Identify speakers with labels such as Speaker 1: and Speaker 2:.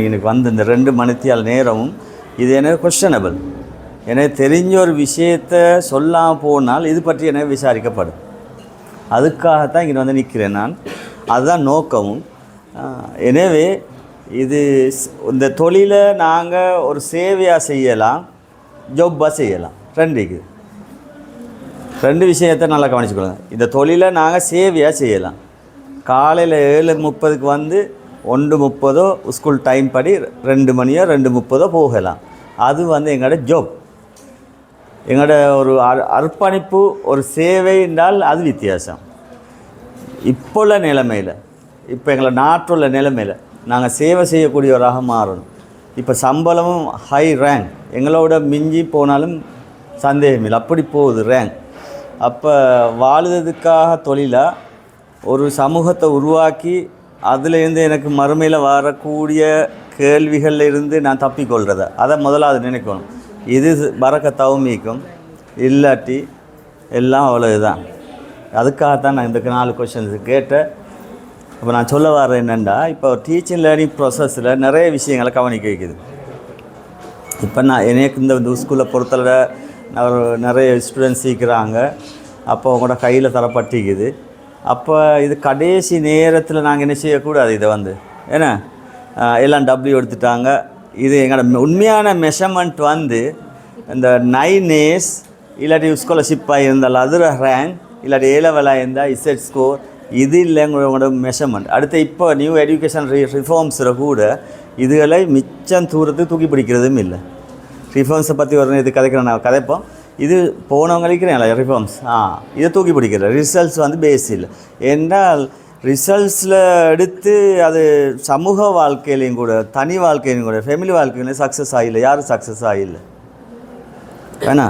Speaker 1: எனக்கு வந்து இந்த 2 மணித்தியால் நேரமும் இது எனக்கு கொஸ்டனபிள். எனக்கு தெரிஞ்ச ஒரு விஷயத்தை சொல்லாமல் போனால் இது பற்றி எனக்கு விசாரிக்கப்படும். அதுக்காகத்தான் இங்கே வந்து நிற்கிறேன் நான். அதுதான் நோக்கமும். எனவே இது இந்த தொழிலை நாங்கள் ஒரு சேவையாக செய்யலாம், ஜொப்பாக செய்யலாம். ரெண்டு விஷயத்தை நல்லா கவனிச்சுக்கொள்ளுங்க. இந்த தொழிலை நாங்கள் சேவையாக செய்யலாம். காலையில் 7:30க்கு வந்து 1:30 ஸ்கூல் டைம் படி 2 மணியோ 2:30 போகலாம். அது வந்து எங்களோட ஜாப், எங்களோட ஒரு அர்ப்பணிப்பு, ஒரு சேவை என்றால் அது வித்தியாசம். இப்போ உள்ள நிலைமையில், இப்போ எங்களை நாட்டுள்ள நிலைமையில் நாங்கள் சேவை செய்யக்கூடியவராக மாறணும். இப்போ சம்பளமும் ஹை ரேங்க், எங்களோட மிஞ்சி போனாலும் சந்தேகம் இல்லை, அப்படி போகுது ரேங்க். அப்போ வாழுறதுக்காக தொழிலாக ஒரு சமூகத்தை உருவாக்கி அதுலேருந்து எனக்கு மறுமையில் வரக்கூடிய கேள்விகளில் இருந்து நான் தப்பிக்கொள்கிறத அதை முதலாவது நினைக்கணும். இது பறக்க தவமிக்கும், இல்லாட்டி எல்லாம் அவ்வளவுதான். அதுக்காகத்தான் நான் இந்த 4 கொஷின்ஸ் கேட்டேன். இப்போ நான் சொல்ல வர என்னென்னா, இப்போ டீச்சிங் லேர்னிங் ப்ராசஸில் நிறைய விஷயங்களை கவனிக்க வைக்குது. இப்போ எனக்கு இந்த ஸ்கூலில் பொறுத்தவரை நிறைய ஸ்டூடெண்ட்ஸ் சீக்கிறாங்க. அப்போ அவங்களோட கையில் தரப்பட்டிக்குது. அப்போ இது கடைசி நேரத்தில் நாங்கள் என்ன செய்யக்கூடாது. இதை வந்து ஏன்னா எல்லாம் டபிள்யூ எடுத்துட்டாங்க. இது எங்களோட உண்மையான மெஷர்மெண்ட் வந்து இந்த 9 A's இல்லாட்டி ஸ்காலர்ஷிப்பாக இருந்தால் அது ரேங்க், இல்லாட்டி A-லெவலாக இருந்தால் இசட் ஸ்கோர், இது இல்லை எங்களோட மெஷர்மெண்ட். அடுத்து இப்போ நியூ எஜுகேஷன் ரிஃபார்ம்ஸில் கூட இதுகளை மிச்சம் தூரத்துக்கு தூக்கி பிடிக்கிறதும் இல்லை. ரிஃபார்ம்ஸை பற்றி ஒரு இது நான் கதைப்போம். இது போனவங்களுக்கு ரிஃபார்ம்ஸ் இதை தூக்கி பிடிக்கிற ரிசல்ட்ஸ் வந்து பேஸ் இல்லை. என்றால் ரிசல்ட்ஸில் எடுத்து அது சமூக வாழ்க்கையிலையும் கூட, தனி வாழ்க்கையிலையும் கூட, ஃபேமிலி வாழ்க்கையிலையும் சக்ஸஸ் ஆகில்லை. யாரும் சக்ஸஸ் ஆகில்லை. ஏன்னா